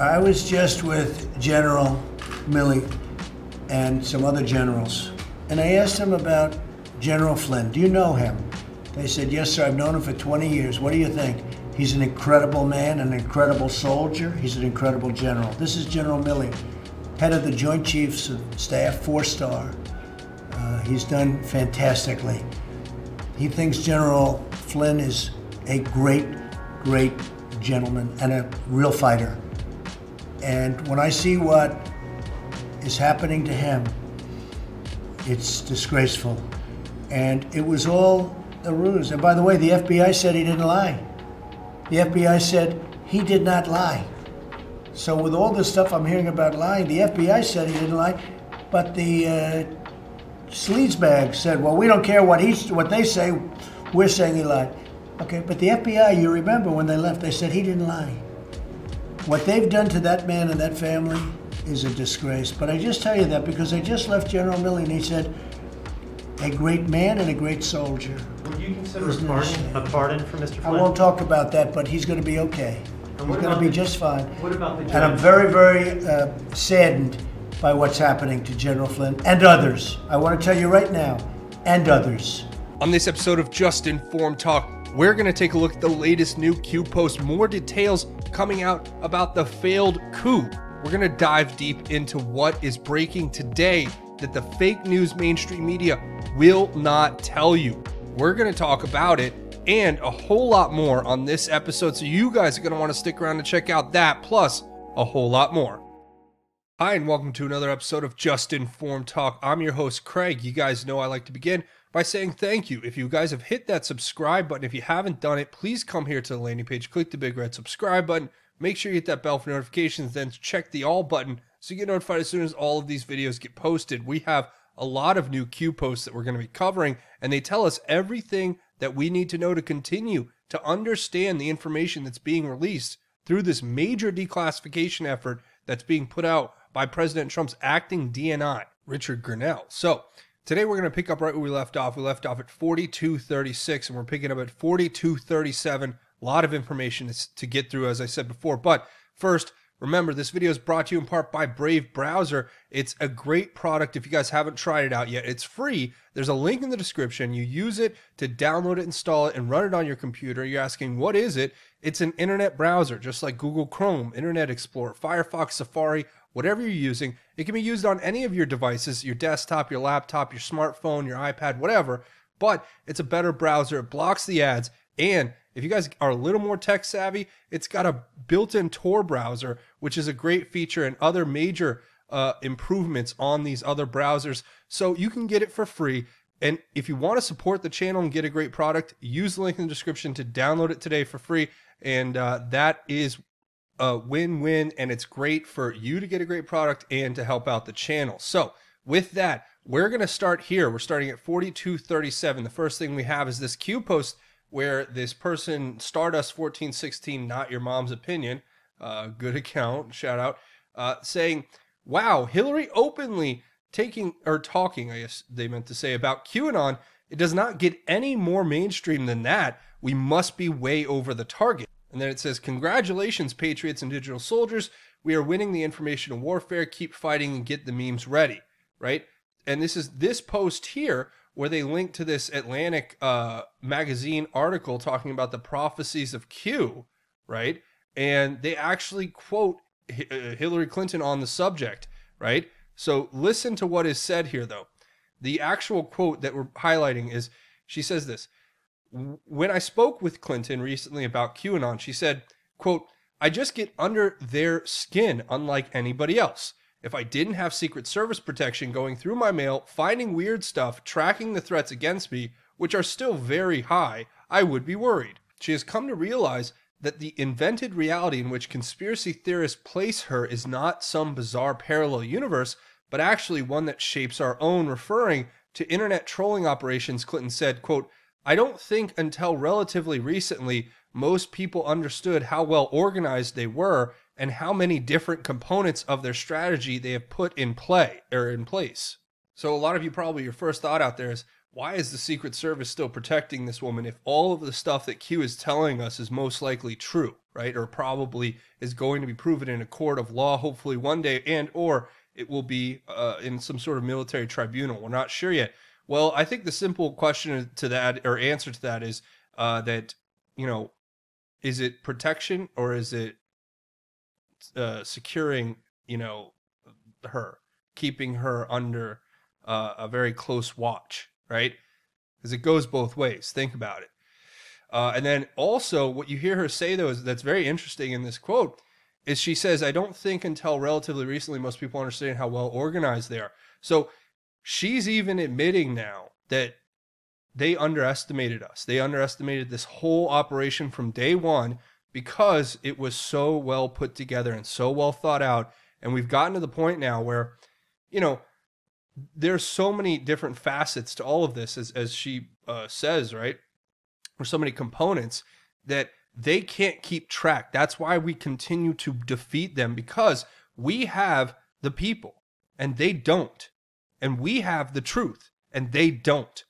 I was just with General Milley and some other generals, and I asked them about General Flynn. Do you know him? They said, yes, sir, I've known him for 20 years. What do you think? He's an incredible man, an incredible soldier. He's an incredible general. This is General Milley, head of the Joint Chiefs of Staff, 4-star. He's done fantastically. He thinks General Flynn is a great, great gentleman and a real fighter. And when I see what is happening to him, it's disgraceful. And it was all a ruse. And by the way, the FBI said he didn't lie. The FBI said he did not lie. So with all this stuff I'm hearing about lying, the FBI said he didn't lie, but the sleazebag said, well, we don't care what they say, we're saying he lied. Okay, but the FBI, you remember when they left, they said he didn't lie. What they've done to that man and that family is a disgrace. But I just tell you that because I just left General Milley and he said, a great man and a great soldier. Would you consider a pardon for Mr. Flynn? I won't talk about that, but he's going to be okay. He's going to be just fine. What about the judge? And I'm very, very saddened by what's happening to General Flynn and others. I want to tell you right now, and others. On this episode of Just Informed Talk, we're going to take a look at the latest new Q post, more details coming out about the failed coup. We're going to dive deep into what is breaking today that the fake news mainstream media will not tell you. We're going to talk about it and a whole lot more on this episode, so you guys are going to want to stick around to check out that, plus a whole lot more. Hi, and welcome to another episode of Just Informed Talk. I'm your host, Craig. You guys know I like to begin by saying thank you. If you guys have hit that subscribe button, if you haven't done it, please come here to the landing page, click the big red subscribe button, make sure you hit that bell for notifications, then check the all button so you get notified as soon as all of these videos get posted. We have a lot of new Q posts that we're going to be covering, and they tell us everything that we need to know to continue to understand the information that's being released through this major declassification effort that's being put out by President Trump's acting DNI, Richard Grenell. So today we're going to pick up right where we left off. We left off at 4236, and we're picking up at 4237. A lot of information to get through, as I said before. But first, remember, this video is brought to you in part by Brave Browser. It's a great product if you guys haven't tried it out yet. It's free. There's a link in the description. You use it to download it, install it, and run it on your computer. You're asking, what is it? It's an internet browser, just like Google Chrome, Internet Explorer, Firefox, Safari, whatever you're using. It can be used on any of your devices, your desktop, your laptop, your smartphone, your iPad, whatever. But it's a better browser. It blocks the ads. And if you guys are a little more tech savvy, it's got a built-in Tor browser, which is a great feature, and other major improvements on these other browsers. So you can get it for free. And if you want to support the channel and get a great product, use the link in the description to download it today for free. And that is a win-win, and it's great for you to get a great product and to help out the channel. So with that, we're going to start here. We're starting at 4237. The first thing we have is this Q post where this person, Stardust1416, not your mom's opinion, good account, shout out, saying, wow, Hillary openly talking, I guess they meant to say, about QAnon. It does not get any more mainstream than that. We must be way over the target. And then it says, congratulations, patriots and digital soldiers. We are winning the information warfare. Keep fighting and get the memes ready, right? And this is this post here where they link to this Atlantic magazine article talking about the prophecies of Q, right? And they actually quote Hillary Clinton on the subject, right? So listen to what is said here, though. The actual quote that we're highlighting is, she says this, when I spoke with Clinton recently about QAnon, she said, quote, I just get under their skin unlike anybody else. If I didn't have Secret Service protection going through my mail, finding weird stuff, tracking the threats against me, which are still very high, I would be worried. She has come to realize that the invented reality in which conspiracy theorists place her is not some bizarre parallel universe, but actually one that shapes our own, referring to internet trolling operations. Clinton said, quote, I don't think until relatively recently most people understood how well organized they were and how many different components of their strategy they have put in play or in place. So a lot of you, probably your first thought out there is, why is the Secret Service still protecting this woman if all of the stuff that Q is telling us is most likely true, right? Or probably is going to be proven in a court of law, hopefully one day, and or it will be in some sort of military tribunal. We're not sure yet. Well, I think the simple question to that, or answer to that, is that, is it protection or is it securing, her, keeping her under a very close watch, right? Because it goes both ways. Think about it. And then also what you hear her say, though, is that's very interesting in this quote, is she says, I don't think until relatively recently most people understand how well organized they are. So she's even admitting now that they underestimated us. They underestimated this whole operation from day one because it was so well put together and so well thought out. And we've gotten to the point now where, there's so many different facets to all of this, as she says, right? There's so many components that they can't keep track. That's why we continue to defeat them, because we have the people and they don't. And we have the truth and they don't.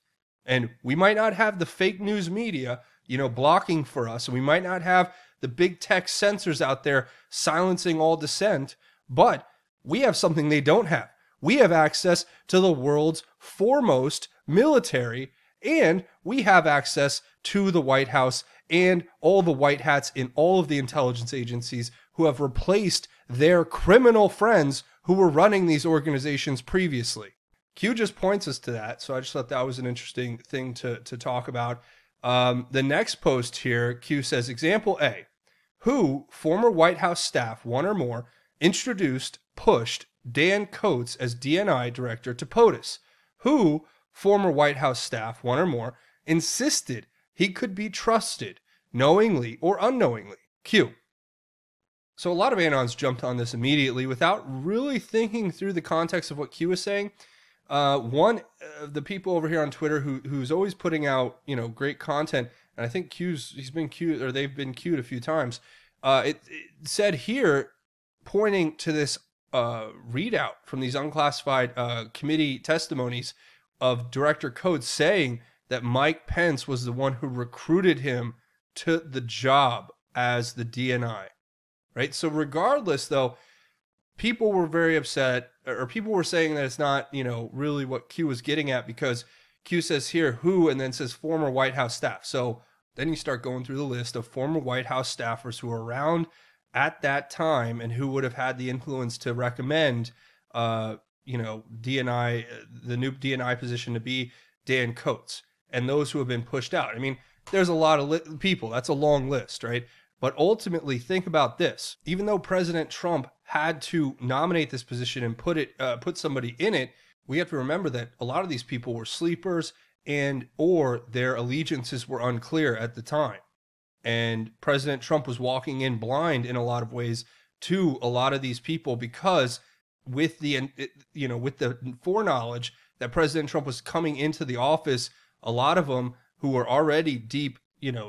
And we might not have the fake news media, blocking for us. And we might not have the big tech censors out there silencing all dissent, but we have something they don't have. We have access to the world's foremost military, and we have access to the White House and all the white hats in all of the intelligence agencies who have replaced their criminal friends who were running these organizations previously. Q just points us to that, so I just thought that was an interesting thing to talk about. The next post here, Q says, example A, who, former White House staff, one or more, introduced, pushed Dan Coats as DNI director to POTUS, who, former White House staff, one or more, insisted he could be trusted, knowingly or unknowingly. Q. So a lot of Anons jumped on this immediately without really thinking through the context of what Q was saying. One of the people over here on Twitter who's always putting out, great content, and I think they've been Q'd a few times. It said here, pointing to this readout from these unclassified committee testimonies of Director Coates saying that Mike Pence was the one who recruited him to the job as the DNI, right? So regardless, though, people were very upset, or people were saying that it's not, really what Q was getting at, because Q says here, who, and then says former White House staff. So then you start going through the list of former White House staffers who were around at that time and who would have had the influence to recommend, DNI, the new DNI position to be Dan Coats, and those who have been pushed out. I mean, there's a lot of people. That's a long list, right? But ultimately, think about this. Even though President Trump had to nominate this position and put somebody in it, we have to remember that a lot of these people were sleepers or their allegiances were unclear at the time. And President Trump was walking in blind in a lot of ways to a lot of these people, because with the foreknowledge that President Trump was coming into the office, a lot of them who were already deep,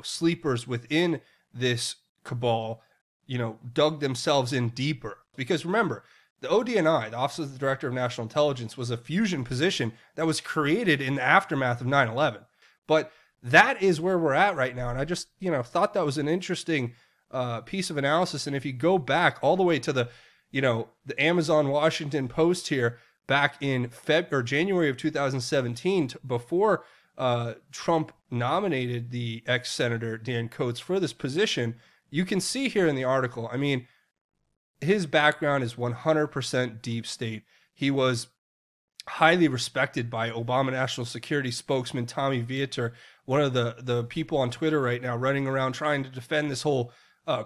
sleepers within this cabal, dug themselves in deeper. Because remember, the ODNI, the Office of the Director of National Intelligence, was a fusion position that was created in the aftermath of 9/11. But that is where we're at right now. And I just, thought that was an interesting piece of analysis. And if you go back all the way to the Amazon Washington Post here back in January of 2017, before Trump nominated the ex-Senator Dan Coats for this position, you can see here in the article, I mean, his background is 100% deep state. He was highly respected by Obama National Security spokesman Tommy Vietor, one of the people on Twitter right now running around trying to defend this whole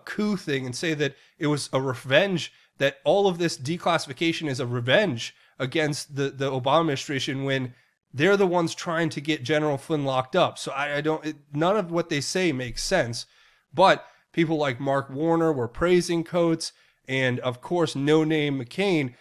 coup thing and say that it was a revenge, that all of this declassification is a revenge against the Obama administration when they're the ones trying to get General Flynn locked up. So none of what they say makes sense. But people like Mark Warner were praising Coates, and of course, No Name McCain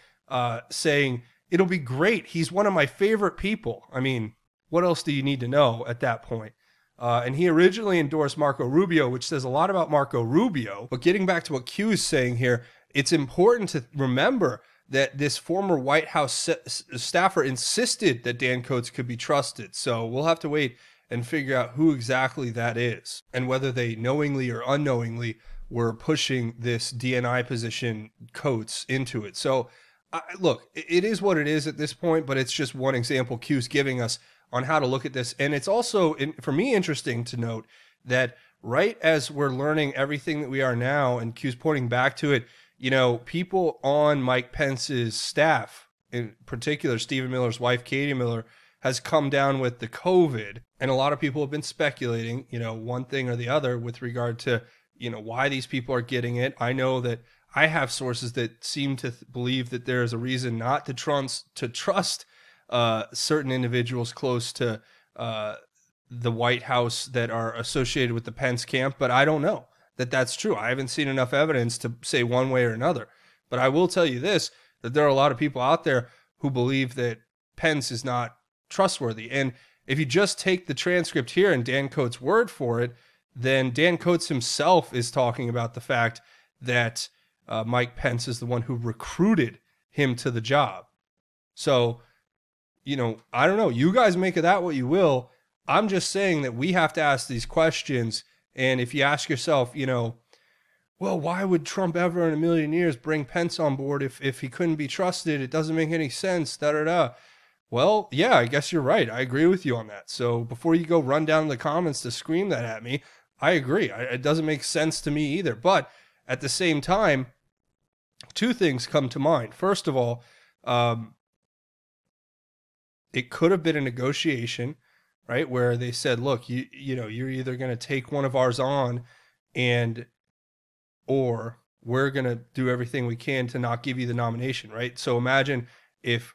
saying, it'll be great. He's one of my favorite people. I mean, what else do you need to know at that point? And he originally endorsed Marco Rubio, which says a lot about Marco Rubio. But getting back to what Q is saying here, it's important to remember that this former White House staffer insisted that Dan Coats could be trusted. So we'll have to wait and figure out who exactly that is and whether they knowingly or unknowingly were pushing this DNI position Coates into it. So look, it is what it is at this point, but it's just one example Q's giving us on how to look at this. And it's also, for me, interesting to note that right as we're learning everything that we are now, and Q's pointing back to it, you know, people on Mike Pence's staff, in particular, Stephen Miller's wife, Katie Miller, has come down with the COVID. And a lot of people have been speculating, you know, one thing or the other with regard to, you know, why these people are getting it. I know that I have sources that seem to believe that there is a reason not to trust certain individuals close to the White House that are associated with the Pence camp, but I don't know that that's true. I haven't seen enough evidence to say one way or another. But I will tell you this, that there are a lot of people out there who believe that Pence is not trustworthy. And if you just take the transcript here and Dan Coates' word for it, then Dan Coates himself is talking about the fact that Mike Pence is the one who recruited him to the job. So, you know, I don't know. You guys make of that what you will. I'm just saying that we have to ask these questions. And if you ask yourself, you know, well, why would Trump ever in a million years bring Pence on board if he couldn't be trusted? It doesn't make any sense, da-da-da. Well, yeah, I guess you're right. I agree with you on that. So before you go run down in the comments to scream that at me, I agree. It doesn't make sense to me either. But at the same time, two things come to mind. First of all, it could have been a negotiation, right, where they said, look, you know, you're either going to take one of ours on or we're going to do everything we can to not give you the nomination, right? So imagine if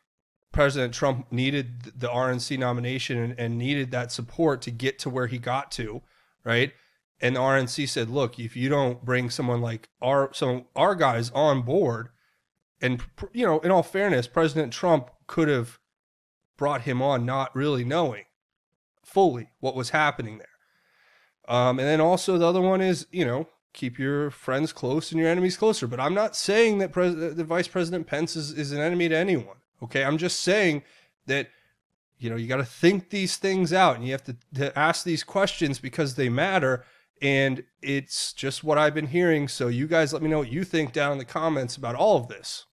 President Trump needed the RNC nomination and needed that support to get to where he got to, right? And the RNC said, look, if you don't bring someone like our guys on board, and, you know, in all fairness, President Trump could have brought him on not really knowing fully what was happening there. And then also the other one is, you know, keep your friends close and your enemies closer. But I'm not saying that the Vice President Pence is an enemy to anyone. Okay, I'm just saying that, you know, you got to think these things out and you have to ask these questions because they matter. And it's just what I've been hearing. So you guys let me know what you think down in the comments about all of this.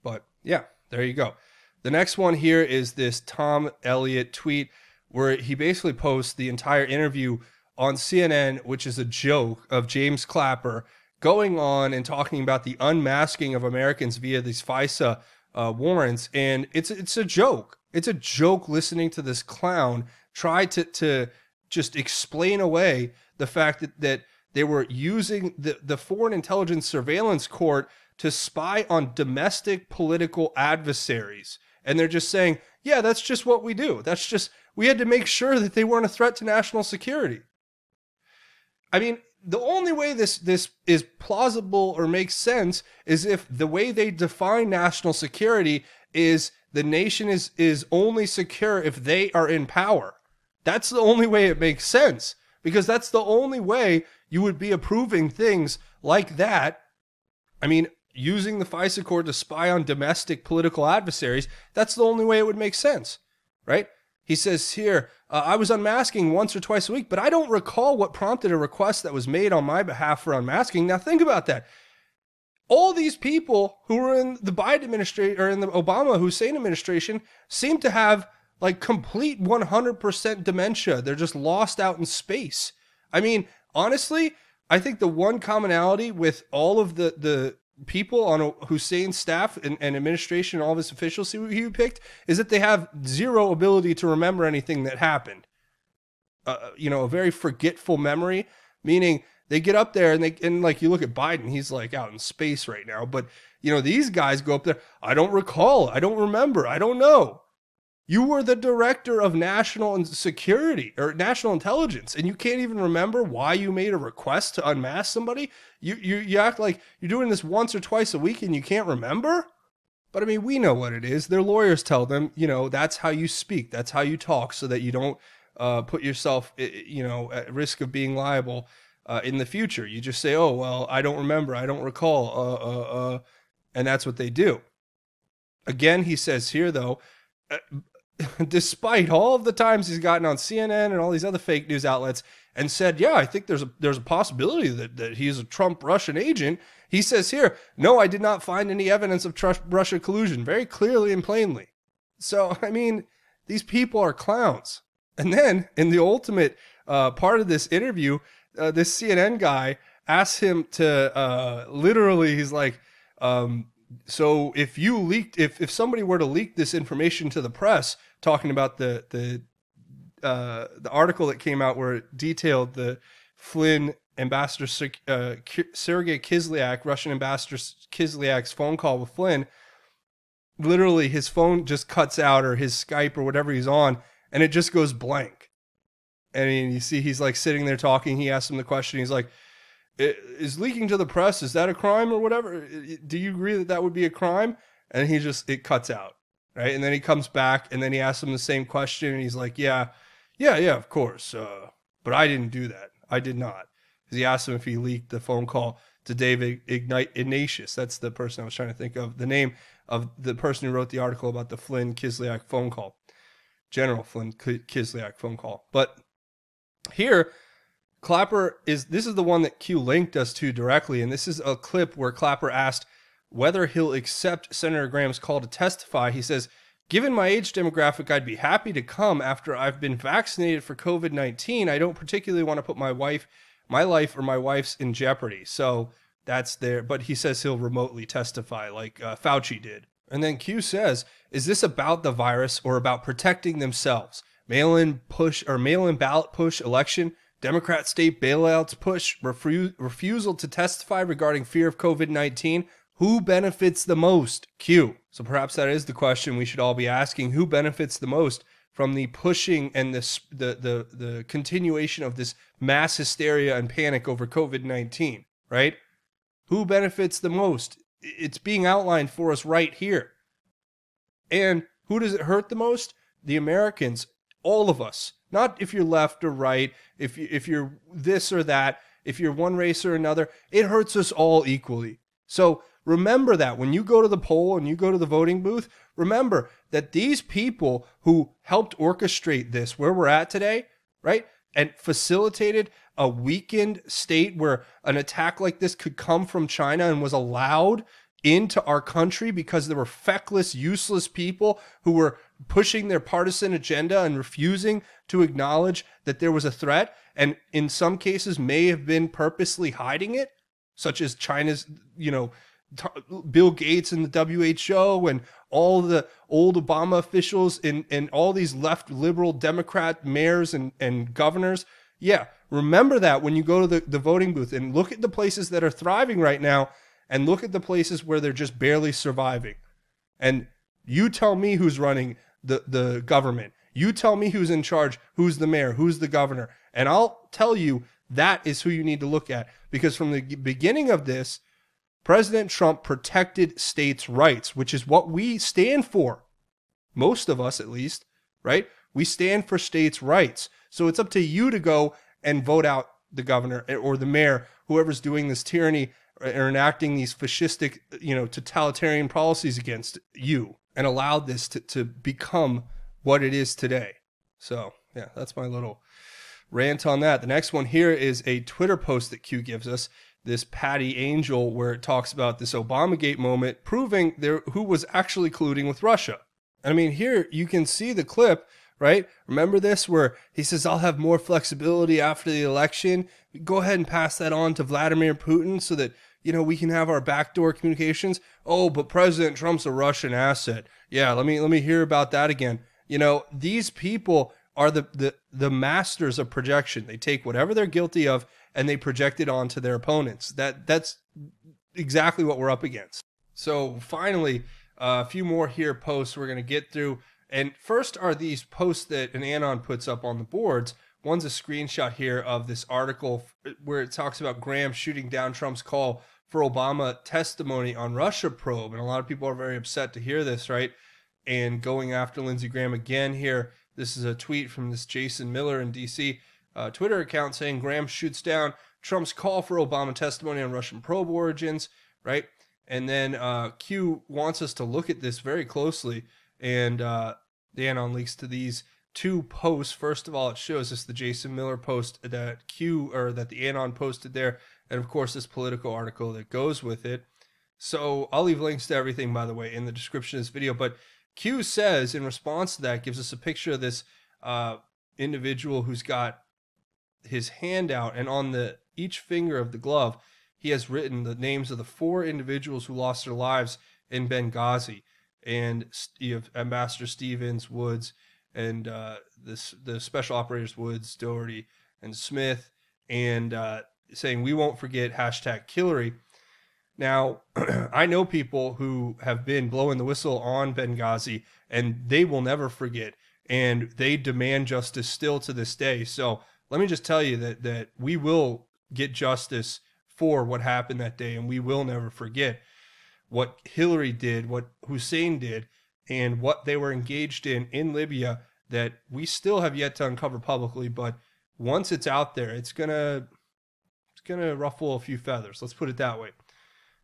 But yeah, there you go. The next one here is this Tom Elliott tweet where he basically posts the entire interview on CNN, which is a joke of James Clapper going on and talking about the unmasking of Americans via these FISA warrants. And it's a joke. It's a joke listening to this clown try to just explain away the fact that they were using the Foreign Intelligence Surveillance Court to spy on domestic political adversaries. And they're just saying, yeah, that's just what we do. We had to make sure that they weren't a threat to national security. I mean, the only way this is plausible or makes sense is if the way they define national security is the nation is only secure if they are in power. That's the only way it makes sense, because that's the only way you would be approving things like that. I mean, using the FISA court to spy on domestic political adversaries, that's the only way it would make sense, right? He says here, I was unmasking once or twice a week, but I don't recall what prompted a request that was made on my behalf for unmasking. Now think about that. All these people who were in the Biden administration or in the Obama Hussein administration seem to have like complete 100% dementia. They're just lost out in space. I mean, honestly, I think the one commonality with all of the people on Hussein's staff and administration and all of his officials who he picked is that they have zero ability to remember anything that happened. You know, a very forgetful memory, meaning they get up there and like you look at Biden, he's like out in space right now. But, you know, these guys go up there. I don't recall. I don't remember. I don't know. You were the director of national security or national intelligence, and you can't even remember why you made a request to unmask somebody. You act like you're doing this once or twice a week and you can't remember. But I mean, we know what it is. Their lawyers tell them, you know, that's how you speak. That's how you talk so that you don't put yourself, you know, at risk of being liable in the future. You just say, oh, well, I don't remember. I don't recall. And that's what they do. Again, he says here, though, despite all of the times he's gotten on CNN and all these other fake news outlets and said, yeah, I think there's a possibility that he's a Trump Russian agent. He says here, no, I did not find any evidence of Russia collusion, very clearly and plainly. So, I mean, these people are clowns. And then in the ultimate part of this interview, this CNN guy asks him to literally, he's like, so if you leaked, if somebody were to leak this information to the press, talking about the article that came out where it detailed the Flynn ambassador Sergei Kislyak, Russian ambassador Kislyak's phone call with Flynn, literally his phone just cuts out, or his Skype or whatever he's on, and it just goes blank. And you see he's like sitting there talking. He asks him the question. He's like, is leaking to the press, is that a crime or whatever? Do you agree that that would be a crime? And it cuts out, right? And then he comes back, and then he asks him the same question, and he's like, yeah, of course. But I didn't do that. I did not. Because he asked him if he leaked the phone call to David Ignatius. That's the person I was trying to think of, the name of the person who wrote the article about the Flynn Kislyak phone call. General Flynn Kislyak phone call. But here, Clapper this is the one that Q linked us to directly, and this is a clip where Clapper asked whether he'll accept Senator Graham's call to testify. He says, given my age demographic, I'd be happy to come after I've been vaccinated for COVID-19. I don't particularly want to put my life or my wife's in jeopardy. So that's there. But he says he'll remotely testify like Fauci did. And then Q says, is this about the virus or about protecting themselves? Mail-in ballot push election, Democrat state bailouts push, refusal to testify regarding fear of COVID-19. Who benefits the most? Q. So perhaps that is the question we should all be asking. Who benefits the most from the pushing and the continuation of this mass hysteria and panic over COVID-19, right? Who benefits the most? It's being outlined for us right here. And who does it hurt the most? The Americans, all of us. Not if you're left or right, if you're this or that, if you're one race or another. It hurts us all equally. So remember that when you go to the poll and you go to the voting booth, remember that these people who helped orchestrate this, where we're at today, right, and facilitated a weakened state where an attack like this could come from China and was allowed into our country because there were feckless, useless people who were pushing their partisan agenda and refusing to acknowledge that there was a threat, and in some cases may have been purposely hiding it, such as China's, Bill Gates and the WHO and all the old Obama officials and all these left liberal Democrat mayors and governors. Yeah, remember that when you go to the voting booth and look at the places that are thriving right now and look at the places where they're just barely surviving. And you tell me who's running the government. You tell me who's in charge, who's the mayor, who's the governor. And I'll tell you that is who you need to look at. Because from the beginning of this, President Trump protected states' rights, which is what we stand for. Most of us, at least, right? We stand for states' rights. So it's up to you to go and vote out the governor or the mayor, whoever's doing this tyranny or enacting these fascistic, totalitarian policies against you, and allowed this to become what it is today. So, yeah, that's my little rant on that. The next one here is a Twitter post that Q gives us, this Patty Angel, where it talks about this Obamagate moment, proving who was actually colluding with Russia. I mean, here you can see the clip, right? Remember this, where he says, I'll have more flexibility after the election. Go ahead and pass that on to Vladimir Putin so that, we can have our backdoor communications. Oh, but President Trump's a Russian asset. Yeah, let me hear about that again. These people are the masters of projection. They take whatever they're guilty of and they project it onto their opponents. That's exactly what we're up against. So finally, a few more here posts we're going to get through. And first are these posts that an Anon puts up on the boards. One's a screenshot here of this article where it talks about Graham shooting down Trump's call for Obama testimony on Russia probe. And a lot of people are very upset to hear this, right? And going after Lindsey Graham again here. This is a tweet from this Jason Miller in D.C. Twitter account saying Graham shoots down Trump's call for Obama testimony on Russian probe origins, right? And then Q wants us to look at this very closely. And the Anon leaks to these two posts. First of all, it shows us the Jason Miller post that that the Anon posted there, and of course this Politico article that goes with it. So I'll leave links to everything, by the way, in the description of this video. But Q says, in response to that, gives us a picture of this individual who's got his hand out, and on each finger of the glove, he has written the names of the 4 individuals who lost their lives in Benghazi. And you have Ambassador Stevens, Woods, and the special operators Woods, Doherty, and Smith, and saying, "We won't forget #Hillary." Now, I know people who have been blowing the whistle on Benghazi, and they will never forget, and they demand justice still to this day. So let me just tell you that we will get justice for what happened that day, and we will never forget what Hillary did, what Hussein did, and what they were engaged in Libya, that we still have yet to uncover publicly. But once it's out there, it's gonna ruffle a few feathers. Let's put it that way.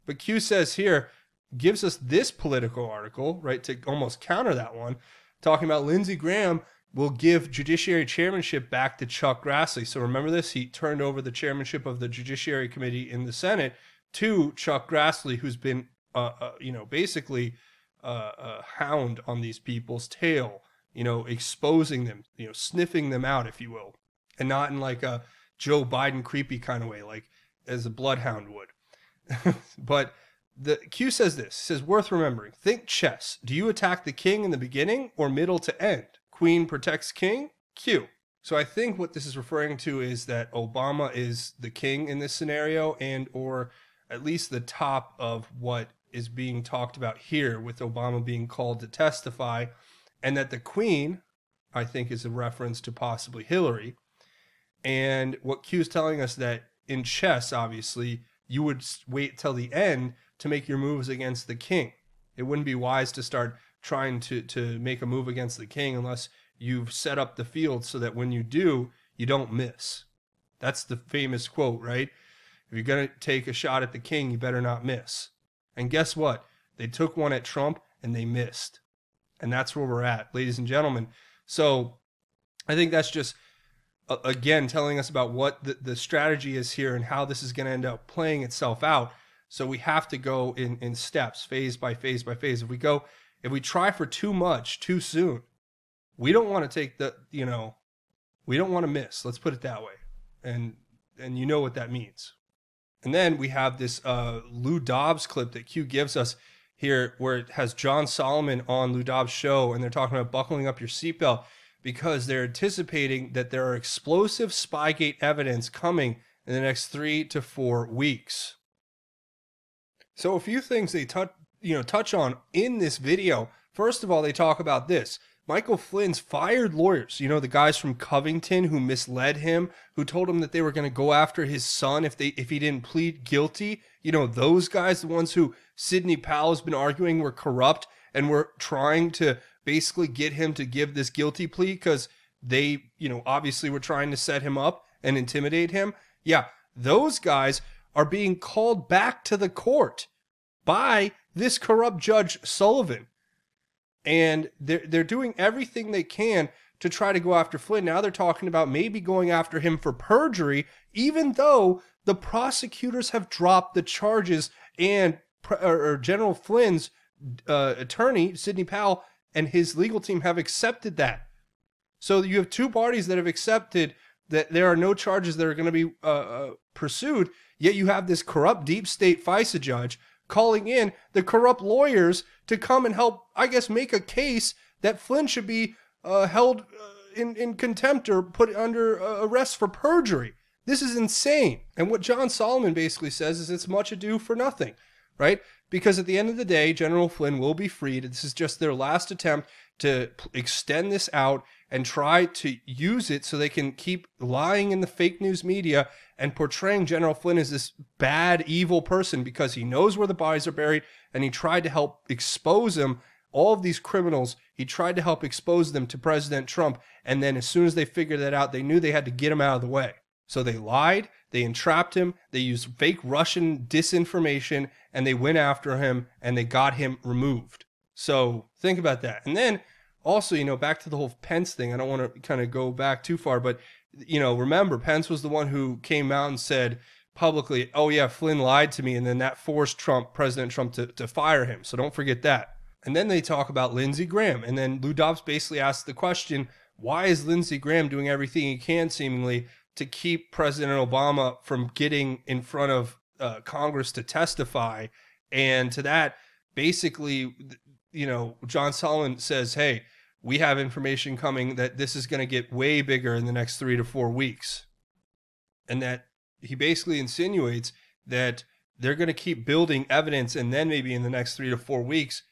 But Q says here, gives us this Politico article, right, to almost counter that one, talking about Lindsey Graham will give Judiciary chairmanship back to Chuck Grassley. So remember this, he turned over the chairmanship of the Judiciary Committee in the Senate to Chuck Grassley, who's been, basically a hound on these people's tail, exposing them, sniffing them out, if you will, and not in like a Joe Biden creepy kind of way, like as a bloodhound would. But the Q says this, says, worth remembering, think chess. Do you attack the king in the beginning or middle to end? Queen protects king? Q. So I think what this is referring to is that Obama is the king in this scenario, and or at least the top of what is being talked about here, with Obama being called to testify, and that the queen, I think, is a reference to possibly Hillary. And what Q is telling us, that in chess, obviously, you would wait till the end to make your moves against the king. It wouldn't be wise to start trying to make a move against the king unless you've set up the field so that when you do, you don't miss. That's the famous quote, right? If you're going to take a shot at the king, you better not miss. And guess what? They took one at Trump and they missed. And that's where we're at, ladies and gentlemen. So I think that's just, again, telling us about what the strategy is here and how this is going to end up playing itself out. So we have to go in steps, phase by phase by phase. If we try for too much too soon, we don't want to take we don't want to miss. Let's put it that way. And you know what that means. And then we have this Lou Dobbs clip that Q gives us here, where it has John Solomon on Lou Dobbs' show, and they're talking about buckling up your seatbelt because they're anticipating that there are explosive Spygate evidence coming in the next 3 to 4 weeks. So a few things they touch on in this video. First of all, they talk about this. Michael Flynn's fired lawyers, the guys from Covington who misled him, who told him that they were going to go after his son if he didn't plead guilty. Those guys, the ones who Sidney Powell has been arguing were corrupt and were trying to basically get him to give this guilty plea because they, obviously were trying to set him up and intimidate him. Yeah, those guys are being called back to the court by this corrupt Judge Sullivan. And they're doing everything they can to try to go after Flynn. Now they're talking about maybe going after him for perjury, even though the prosecutors have dropped the charges, and General Flynn's attorney, Sidney Powell, and his legal team have accepted that. So you have two parties that have accepted that there are no charges that are going to be pursued, yet you have this corrupt deep state FISA judge calling in the corrupt lawyers to come and help, I guess, make a case that Flynn should be held in contempt or put under arrest for perjury. This is insane. And what John Solomon basically says is it's much ado for nothing, right? Because at the end of the day, General Flynn will be freed. This is just their last attempt to extend this out and try to use it so they can keep lying in the fake news media and portraying General Flynn as this bad, evil person because he knows where the bodies are buried, and he tried to help expose them. All of these criminals, he tried to help expose them to President Trump, and then as soon as they figured that out, they knew they had to get him out of the way. So they lied, they entrapped him, they used fake Russian disinformation, and they went after him, and they got him removed. So think about that. And then also, back to the whole Pence thing. I don't want to kind of go back too far, but, remember, Pence was the one who came out and said publicly, oh, yeah, Flynn lied to me. And then that forced President Trump to fire him. So don't forget that. And then they talk about Lindsey Graham. And then Lou Dobbs basically asked the question, why is Lindsey Graham doing everything he can, seemingly, to keep President Obama from getting in front of Congress to testify? And to that, basically, John Solomon says, hey, we have information coming that this is going to get way bigger in the next 3 to 4 weeks. And that he basically insinuates that they're going to keep building evidence, and then maybe in the next 3 to 4 weeks,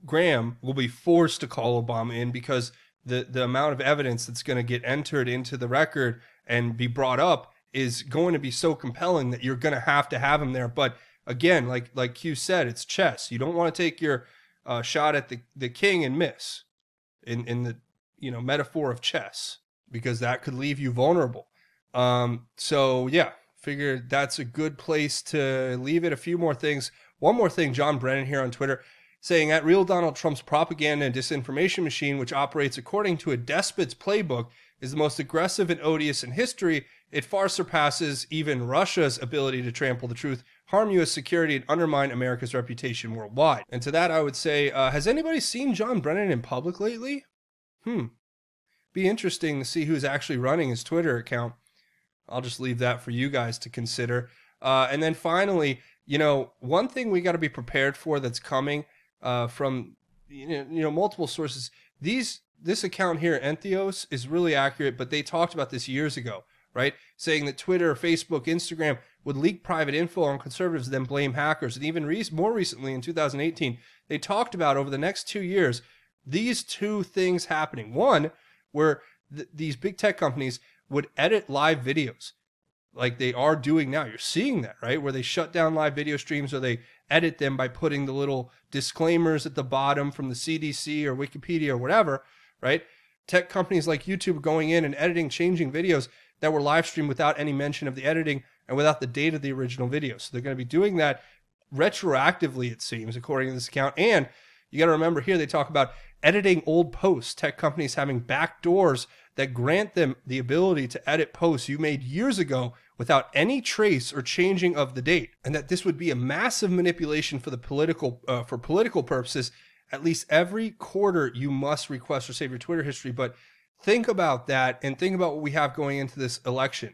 Graham will be forced to call Obama in, because the amount of evidence that's going to get entered into the record and be brought up is going to be so compelling that you're going to have him there. But again, like Q said, it's chess. You don't want to take your shot at the king and miss in the metaphor of chess, because that could leave you vulnerable. So yeah, figured that's a good place to leave it. A few more things. One more thing, John Brennan here on Twitter saying, at real Donald Trump's propaganda and disinformation machine, which operates according to a despot's playbook, is the most aggressive and odious in history. It far surpasses even Russia's ability to trample the truth, harm U.S. security, and undermine America's reputation worldwide. And to that, I would say, has anybody seen John Brennan in public lately? Be interesting to see who's actually running his Twitter account. I'll just leave that for you guys to consider. And then finally, one thing we got to be prepared for that's coming from multiple sources. This account here, Entheos, is really accurate, but they talked about this years ago, right? Saying that Twitter, Facebook, Instagram would leak private info on conservatives, then blame hackers. And even more recently, in 2018, they talked about over the next 2 years, these two things happening. One, where these big tech companies would edit live videos like they are doing now. You're seeing that, right? Where they shut down live video streams, or they edit them by putting the little disclaimers at the bottom from the CDC or Wikipedia or whatever, right? Tech companies like YouTube going in and editing, changing videos that were live streamed without any mention of the editing and without the date of the original video. So they're going to be doing that retroactively, it seems, according to this account. And you got to remember here, they talk about editing old posts, tech companies having back doors that grant them the ability to edit posts you made years ago without any trace or changing of the date, and that this would be a massive manipulation for political purposes. At least every quarter, you must request or save your Twitter history. But think about that, and think about what we have going into this election,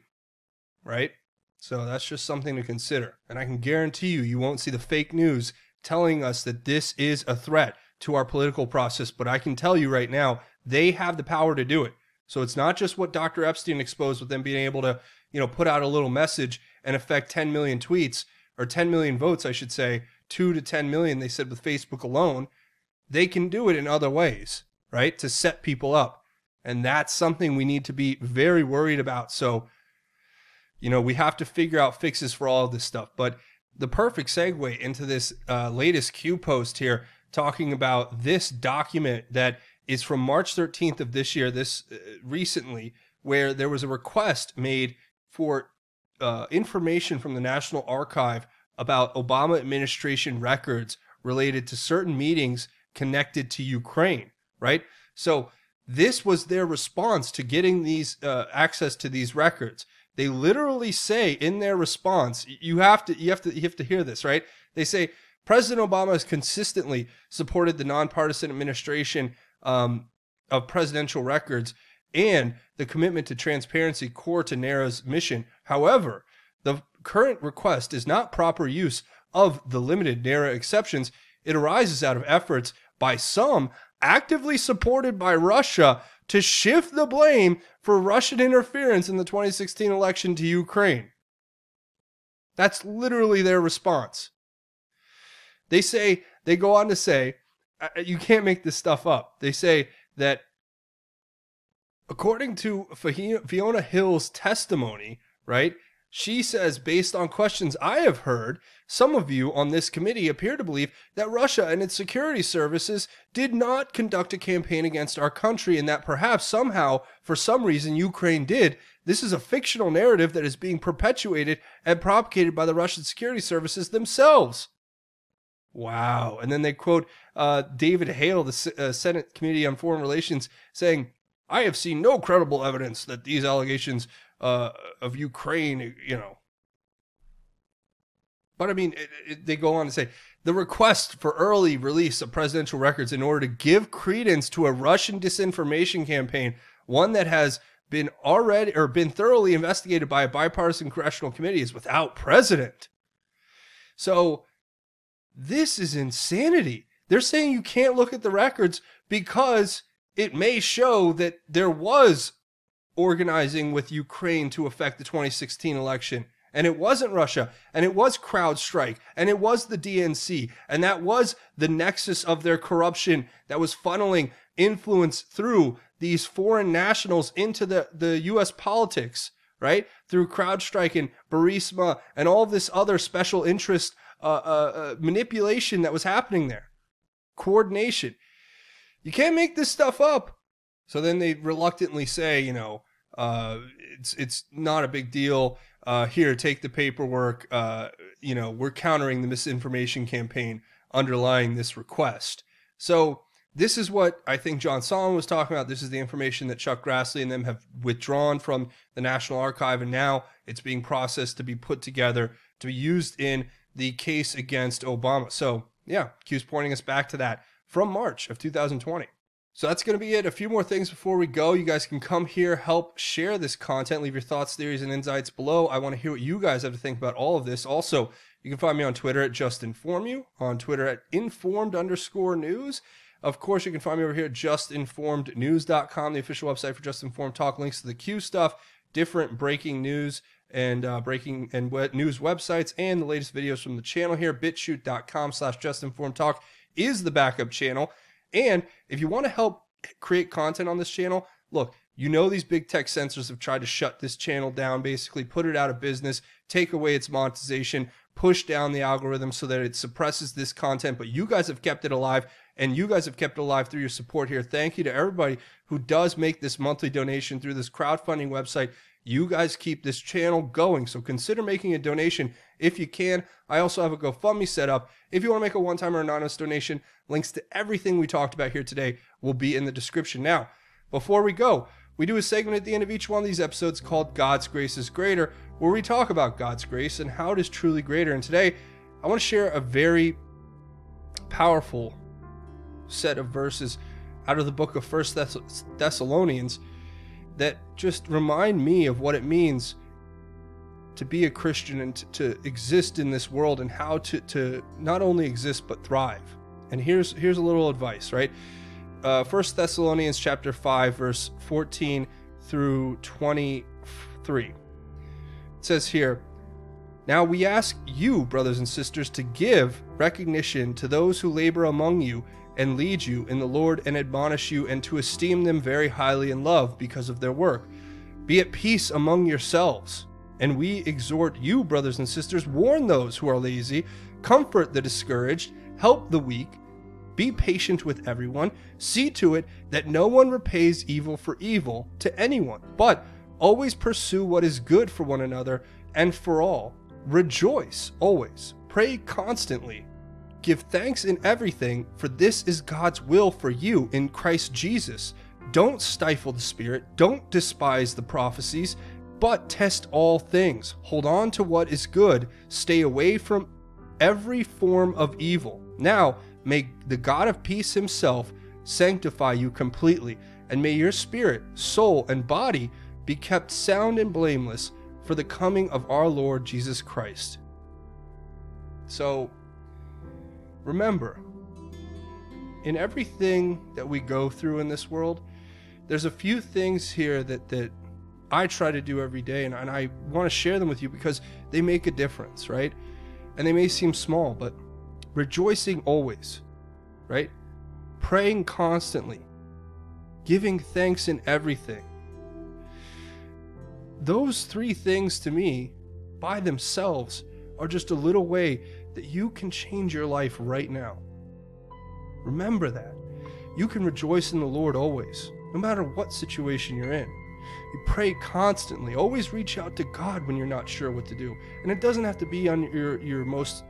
right? So that's just something to consider. And I can guarantee you won't see the fake news telling us that this is a threat to our political process. But I can tell you right now, they have the power to do it. So it's not just what Dr. Epstein exposed with them being able to, put out a little message and affect 10 million tweets, or 10 million votes, I should say, 2 to 10 million, they said, with Facebook alone. They can do it in other ways, right? To set people up. And that's something we need to be very worried about. So, we have to figure out fixes for all of this stuff. But the perfect segue into this latest Q post here, talking about this document that is from March 13th of this year, recently, where there was a request made for information from the National Archive about Obama administration records related to certain meetings connected to Ukraine, right? So this was their response to getting these access to these records. They literally say in their response, you have to hear this, right? They say President Obama has consistently supported the nonpartisan administration of presidential records and the commitment to transparency core to NARA's mission. However, the current request is not proper use of the limited NARA exceptions. It arises out of efforts by some actively supported by Russia to shift the blame for Russian interference in the 2016 election to Ukraine. That's literally their response. They go on to say, you can't make this stuff up. They say that according to Fiona Hill's testimony, right, she says, based on questions I have heard, some of you on this committee appear to believe that Russia and its security services did not conduct a campaign against our country, and that perhaps somehow, for some reason, Ukraine did. This is a fictional narrative that is being perpetuated and propagated by the Russian security services themselves. Wow. And then they quote David Hale, the Senate Committee on Foreign Relations, saying, I have seen no credible evidence that these allegations of Ukraine, But I mean, they go on to say, the request for early release of presidential records in order to give credence to a Russian disinformation campaign, one that has been thoroughly investigated by a bipartisan congressional committee, is without precedent. So this is insanity. They're saying you can't look at the records because it may show that there was organizing with Ukraine to affect the 2016 election. And it wasn't Russia, and it was CrowdStrike, and it was the DNC, and that was the nexus of their corruption that was funneling influence through these foreign nationals into the U.S. politics, right? Through CrowdStrike and Burisma and all this other special interest manipulation that was happening there. Coordination. You can't make this stuff up. So then they reluctantly say, it's not a big deal. Here, take the paperwork. We're countering the misinformation campaign underlying this request. So this is what I think John Solomon was talking about. This is the information that Chuck Grassley and them have withdrawn from the National Archive, and now it's being processed to be put together to be used in the case against Obama. So yeah, Q's pointing us back to that from March of 2020. So that's going to be it. A few more things before we go. You guys can come here, help share this content, leave your thoughts, theories, and insights below. I want to hear what you guys have to think about all of this. Also, you can find me on Twitter at JustInformYou, on Twitter at informed_news. Of course, you can find me over here at justinformednews.com, the official website for Just Informed Talk. Links to the Q stuff, different breaking news and news websites, and the latest videos from the channel here. BitChute.com/JustInformedTalk is the backup channel. And if you want to help create content on this channel, look, these big tech censors have tried to shut this channel down, basically put it out of business, take away its monetization, push down the algorithm so that it suppresses this content. But you guys have kept it alive, and you guys have kept it alive through your support here. Thank you to everybody who does make this monthly donation through this crowdfunding website. You guys keep this channel going, so consider making a donation if you can. I also have a GoFundMe set up. If you want to make a one-time or anonymous donation, links to everything we talked about here today will be in the description. Now, before we go, we do a segment at the end of each one of these episodes called God's Grace is Greater, where we talk about God's grace and how it is truly greater. And today, I want to share a very powerful set of verses out of the book of 1 Thessalonians that just remind me of what it means to be a Christian and to exist in this world, and how to not only exist but thrive. And here's a little advice, right? 1 Thessalonians chapter 5, verse 14 through 23. It says here, "Now we ask you, brothers and sisters, to give recognition to those who labor among you and lead you in the Lord and admonish you, and to esteem them very highly in love because of their work. Be at peace among yourselves. And we exhort you, brothers and sisters, warn those who are lazy, comfort the discouraged, help the weak, be patient with everyone, see to it that no one repays evil for evil to anyone, but always pursue what is good for one another and for all. Rejoice always, pray constantly. Give thanks in everything, for this is God's will for you in Christ Jesus. Don't stifle the Spirit, don't despise the prophecies, but test all things. Hold on to what is good, stay away from every form of evil. Now, may the God of peace himself sanctify you completely, and may your spirit, soul, and body be kept sound and blameless for the coming of our Lord Jesus Christ." So, remember, in everything that we go through in this world, there's a few things here that I try to do every day, and I want to share them with you because they make a difference, right? And they may seem small, but rejoicing always, right? Praying constantly, giving thanks in everything. Those three things to me, by themselves, are just a little way that you can change your life right now. Remember that. You can rejoice in the Lord always, no matter what situation you're in. You pray constantly. Always reach out to God when you're not sure what to do. And it doesn't have to be on your most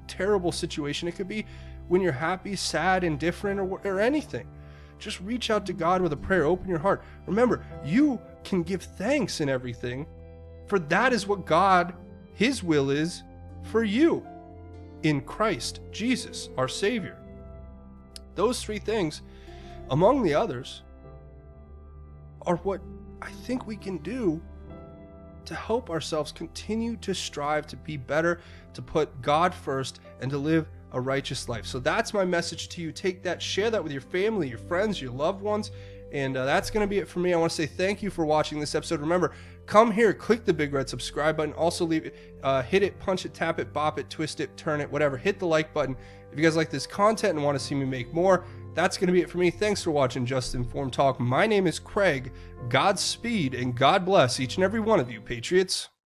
terrible situation. It could be when you're happy, sad, indifferent, or anything. Just reach out to God with a prayer. Open your heart. Remember, you can give thanks in everything, for that is what God, His will is for you in Christ Jesus, our Savior. Those three things, among the others, are what I think we can do to help ourselves continue to strive to be better, to put God first, and to live a righteous life. So that's my message to you. Take that, share that with your family, your friends, your loved ones. And that's going to be it for me. I want to say thank you for watching this episode. Remember, come here, click the big red subscribe button. Also, leave it, hit it, punch it, tap it, bop it, twist it, turn it, whatever. Hit the like button. If you guys like this content and want to see me make more, that's going to be it for me. Thanks for watching Just Informed Talk. My name is Craig. Godspeed and God bless each and every one of you, Patriots.